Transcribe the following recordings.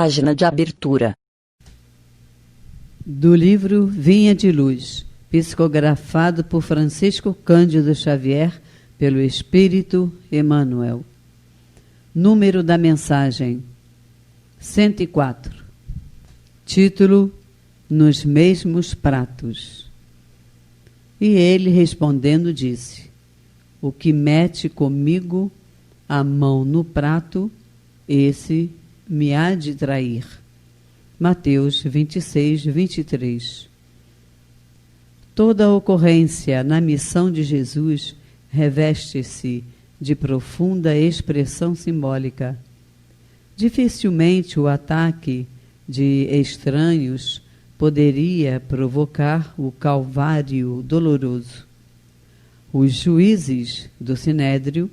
Página de abertura. Do livro Vinha de Luz, psicografado por Francisco Cândido Xavier, pelo Espírito Emmanuel. Número da mensagem: 104. Título: Nos mesmos pratos. E ele, respondendo, disse: O que mete comigo a mão no prato, esse me há de trair. Mateus 26, 23. Toda ocorrência na missão de Jesus reveste-se de profunda expressão simbólica. Dificilmente o ataque de estranhos poderia provocar o calvário doloroso. Os juízes do Sinédrio,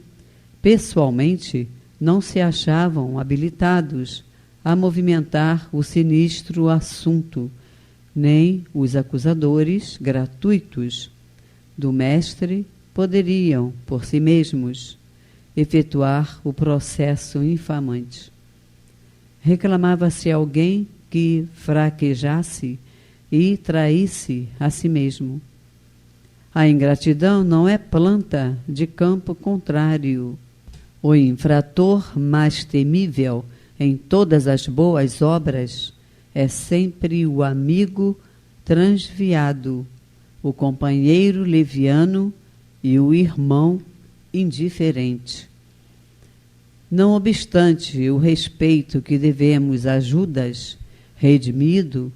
pessoalmente, não se achavam habilitados a movimentar o sinistro assunto, nem os acusadores gratuitos do Mestre poderiam, por si mesmos, efetuar o processo infamante. Reclamava-se alguém que fraquejasse e traísse a si mesmo. A ingratidão não é planta de campo contrário. O infrator mais temível em todas as boas obras é sempre o amigo transviado, o companheiro leviano e o irmão indiferente. Não obstante o respeito que devemos a Judas redimido,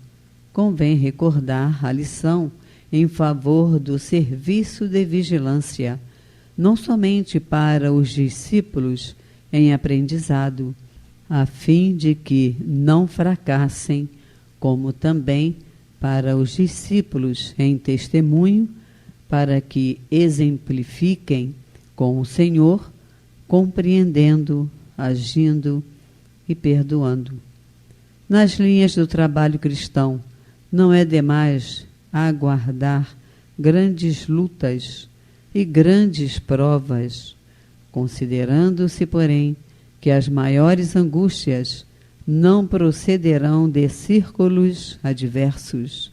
convém recordar a lição em favor do serviço de vigilância, não somente para os discípulos em aprendizado, a fim de que não fracassem, como também para os discípulos em testemunho, para que exemplifiquem com o Senhor, compreendendo, agindo e perdoando. Nas linhas do trabalho cristão, não é demais aguardar grandes lutas e grandes provas, considerando-se, porém, que as maiores angústias não procederão de círculos adversos,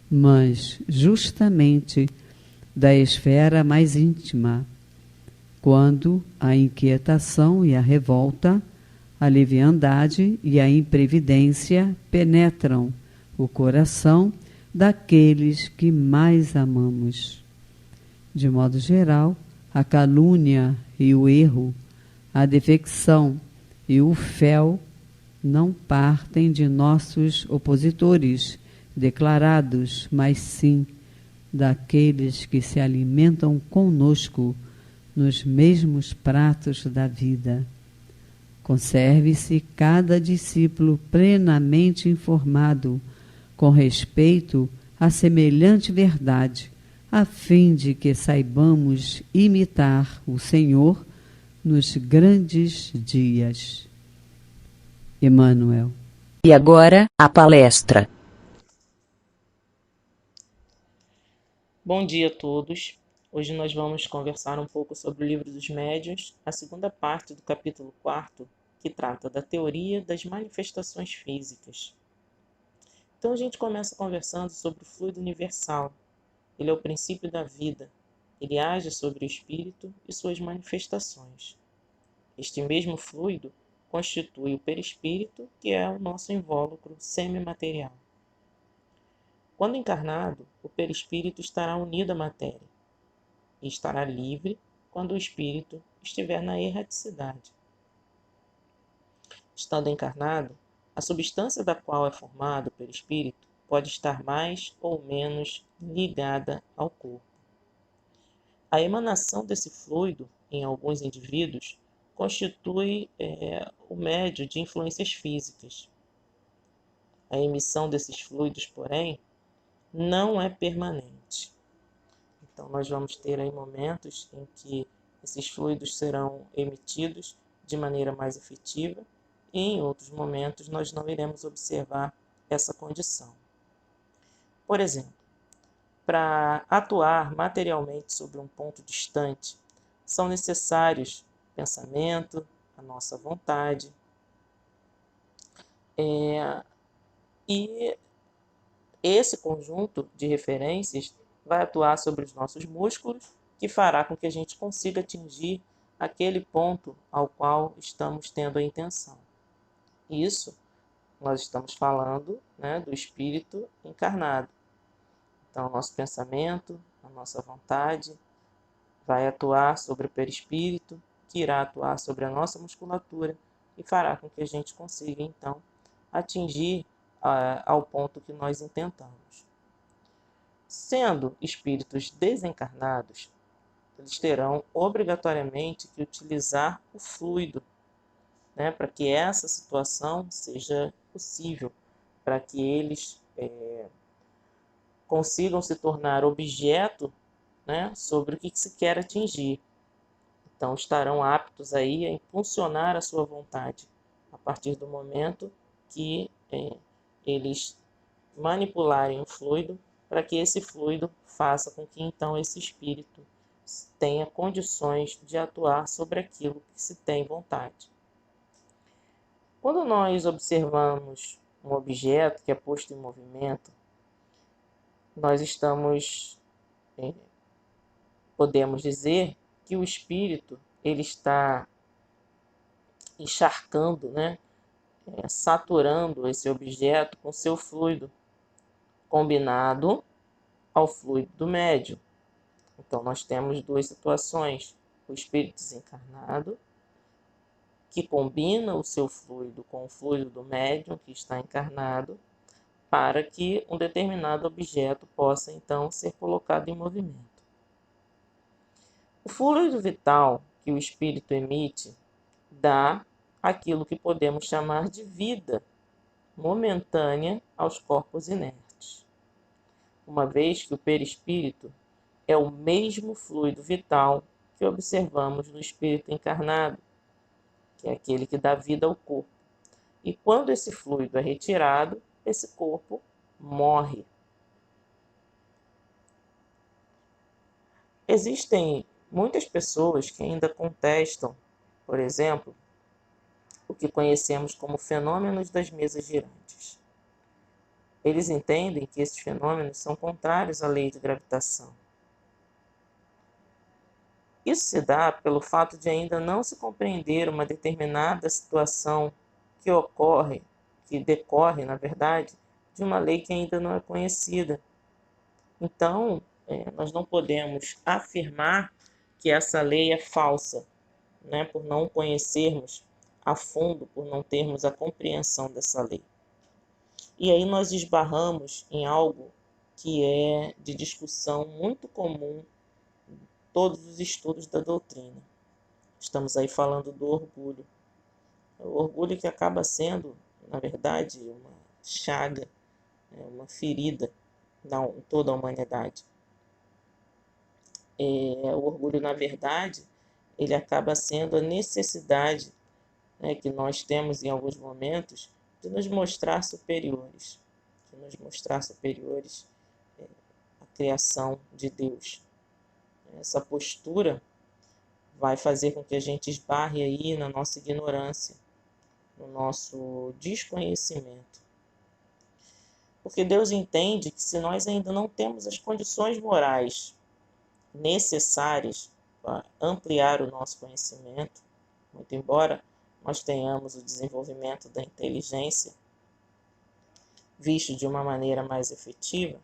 mas justamente da esfera mais íntima, quando a inquietação e a revolta, a leviandade e a imprevidência penetram o coração daqueles que mais amamos. De modo geral, a calúnia e o erro, a defecção e o fel não partem de nossos opositores declarados, mas sim daqueles que se alimentam conosco nos mesmos pratos da vida. Conserve-se cada discípulo plenamente informado com respeito a semelhante verdade, a fim de que saibamos imitar o Senhor nos grandes dias. Emmanuel. E agora, a palestra. Bom dia a todos. Hoje nós vamos conversar um pouco sobre o Livro dos Médiuns, a segunda parte do capítulo 4, que trata da teoria das manifestações físicas. Então a gente começa conversando sobre o fluido universal. Ele é o princípio da vida. Ele age sobre o espírito e suas manifestações. Este mesmo fluido constitui o perispírito, que é o nosso invólucro semimaterial. Quando encarnado, o perispírito estará unido à matéria e estará livre quando o espírito estiver na erraticidade. Estando encarnado, a substância da qual é formado o perispírito pode estar mais ou menos ligada ao corpo. A emanação desse fluido em alguns indivíduos constitui o médio de influências físicas. A emissão desses fluidos, porém, não é permanente. Então, nós vamos ter aí momentos em que esses fluidos serão emitidos de maneira mais efetiva e em outros momentos nós não iremos observar essa condição. Por exemplo, para atuar materialmente sobre um ponto distante, são necessários pensamento, a nossa vontade. E esse conjunto de referências vai atuar sobre os nossos músculos, que fará com que a gente consiga atingir aquele ponto ao qual estamos tendo a intenção. Isso nós estamos falando, né, do espírito encarnado. Então, nosso pensamento, a nossa vontade vai atuar sobre o perispírito, que irá atuar sobre a nossa musculatura e fará com que a gente consiga, então, atingir ao ponto que nós intentamos. Sendo espíritos desencarnados, eles terão obrigatoriamente que utilizar o fluido, né, para que essa situação seja possível, para que eles consigam se tornar objeto, né, sobre o que se quer atingir. Então estarão aptos aí a impulsionar a sua vontade, a partir do momento que eles manipularem o fluido, para que esse fluido faça com que então esse espírito tenha condições de atuar sobre aquilo que se tem vontade. Quando nós observamos um objeto que é posto em movimento, nós podemos dizer que o espírito ele está encharcando, né, saturando esse objeto com seu fluido, combinado ao fluido do médium. Então, nós temos duas situações: o espírito desencarnado, que combina o seu fluido com o fluido do médium que está encarnado, para que um determinado objeto possa, então, ser colocado em movimento. O fluido vital que o espírito emite dá aquilo que podemos chamar de vida momentânea aos corpos inertes, uma vez que o perispírito é o mesmo fluido vital que observamos no espírito encarnado, que é aquele que dá vida ao corpo. E quando esse fluido é retirado, esse corpo morre. Existem muitas pessoas que ainda contestam, por exemplo, o que conhecemos como fenômenos das mesas girantes. Eles entendem que esses fenômenos são contrários à lei de gravitação. Isso se dá pelo fato de ainda não se compreender uma determinada situação que decorre, na verdade, de uma lei que ainda não é conhecida. Então, nós não podemos afirmar que essa lei é falsa, né, por não conhecermos a fundo, por não termos a compreensão dessa lei. E aí nós esbarramos em algo que é de discussão muito comum em todos os estudos da doutrina. Estamos aí falando do orgulho. O orgulho que acaba sendo, na verdade, uma chaga, uma ferida em toda a humanidade. O orgulho, na verdade, ele acaba sendo a necessidade, né, que nós temos em alguns momentos de nos mostrar superiores, à criação de Deus. Essa postura vai fazer com que a gente esbarre aí na nossa ignorância, no nosso desconhecimento. Porque Deus entende que se nós ainda não temos as condições morais necessárias para ampliar o nosso conhecimento, muito embora nós tenhamos o desenvolvimento da inteligência visto de uma maneira mais efetiva,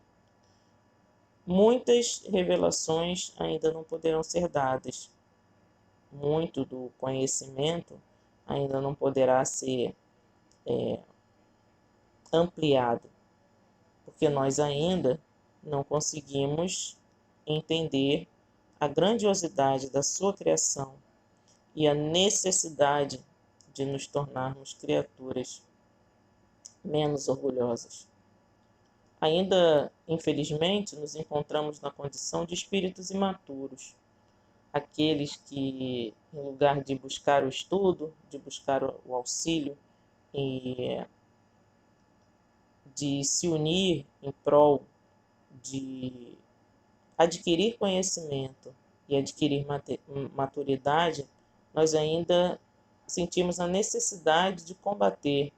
muitas revelações ainda não poderão ser dadas. Muito do conhecimento ainda não poderá ser ampliado, porque nós ainda não conseguimos entender a grandiosidade da sua criação e a necessidade de nos tornarmos criaturas menos orgulhosas. Ainda, infelizmente, nos encontramos na condição de espíritos imaturos, aqueles que, em lugar de buscar o estudo, de buscar o auxílio e de se unir em prol de adquirir conhecimento e adquirir maturidade, nós ainda sentimos a necessidade de combater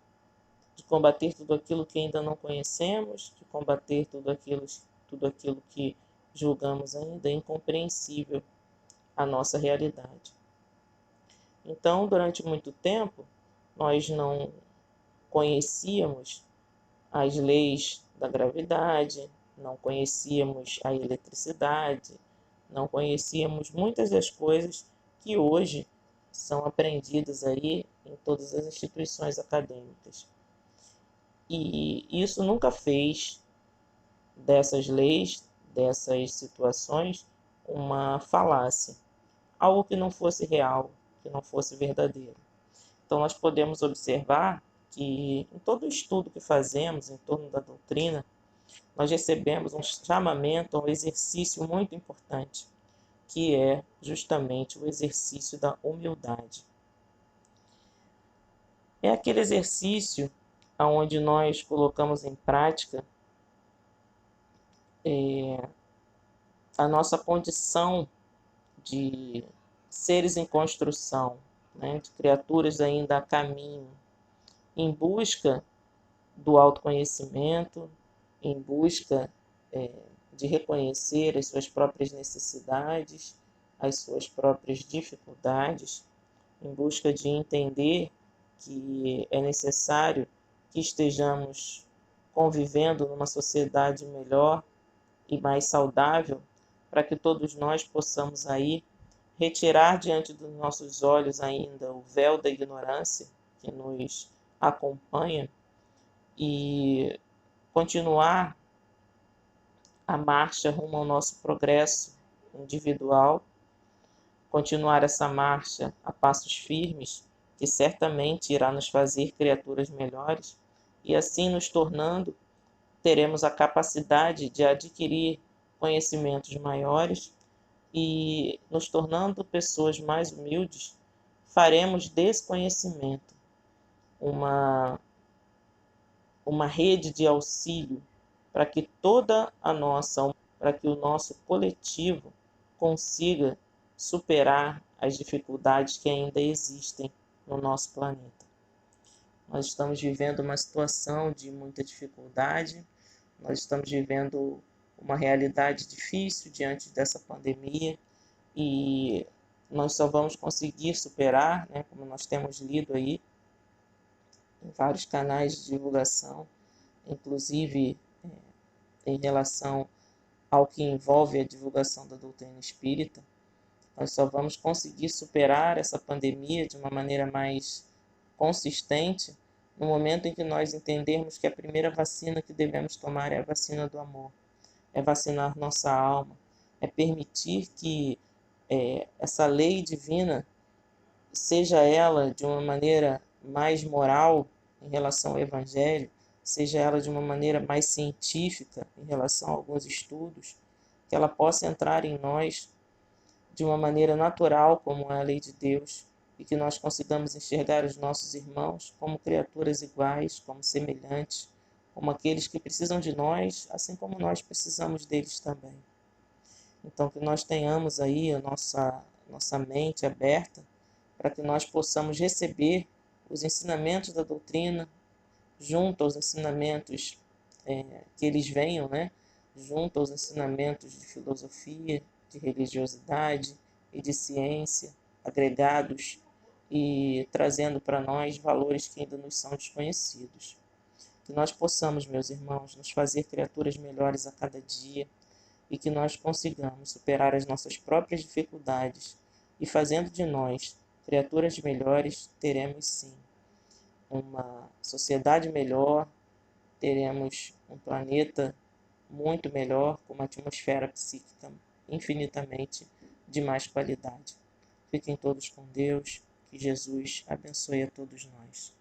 de combater tudo aquilo que ainda não conhecemos, de combater tudo aquilo que julgamos ainda incompreensível à nossa realidade. Então, durante muito tempo, nós não conhecíamos as leis da gravidade, não conhecíamos a eletricidade, não conhecíamos muitas das coisas que hoje são aprendidas aí em todas as instituições acadêmicas. E isso nunca fez dessas leis, dessas situações, uma falácia, algo que não fosse real, que não fosse verdadeiro. Então, nós podemos observar que em todo o estudo que fazemos em torno da doutrina, nós recebemos um chamamento, um exercício muito importante, que é justamente o exercício da humildade. É aquele exercício onde nós colocamos em prática a nossa condição de seres em construção, né, de criaturas ainda a caminho, em busca do autoconhecimento, em busca de reconhecer as suas próprias necessidades, as suas próprias dificuldades, em busca de entender que é necessário que estejamos convivendo numa sociedade melhor e mais saudável, para que todos nós possamos aí retirar diante dos nossos olhos ainda o véu da ignorância que nos acompanha e continuar a marcha rumo ao nosso progresso individual, continuar essa marcha a passos firmes, que certamente irá nos fazer criaturas melhores, e assim nos tornando, teremos a capacidade de adquirir conhecimentos maiores e nos tornando pessoas mais humildes, faremos desse conhecimento uma rede de auxílio para que para que o nosso coletivo consiga superar as dificuldades que ainda existem no nosso planeta. Nós estamos vivendo uma situação de muita dificuldade, nós estamos vivendo uma realidade difícil diante dessa pandemia e nós só vamos conseguir superar, né, como nós temos lido aí em vários canais de divulgação, inclusive em relação ao que envolve a divulgação da doutrina espírita, nós só vamos conseguir superar essa pandemia de uma maneira mais consistente no momento em que nós entendermos que a primeira vacina que devemos tomar é a vacina do amor, é vacinar nossa alma, é permitir que essa lei divina, seja ela de uma maneira mais moral em relação ao Evangelho, seja ela de uma maneira mais científica em relação a alguns estudos, que ela possa entrar em nós de uma maneira natural, como é a lei de Deus, e que nós consigamos enxergar os nossos irmãos como criaturas iguais, como semelhantes, como aqueles que precisam de nós, assim como nós precisamos deles também. Então, que nós tenhamos aí a nossa mente aberta para que nós possamos receber os ensinamentos da doutrina junto aos ensinamentos que eles venham, né? Junto aos ensinamentos de filosofia, de religiosidade e de ciência, agregados e trazendo para nós valores que ainda nos são desconhecidos. Que nós possamos, meus irmãos, nos fazer criaturas melhores a cada dia e que nós consigamos superar as nossas próprias dificuldades e fazendo de nós criaturas melhores, teremos sim uma sociedade melhor, teremos um planeta muito melhor, com uma atmosfera psíquica infinitamente de mais qualidade. Fiquem todos com Deus, que Jesus abençoe a todos nós.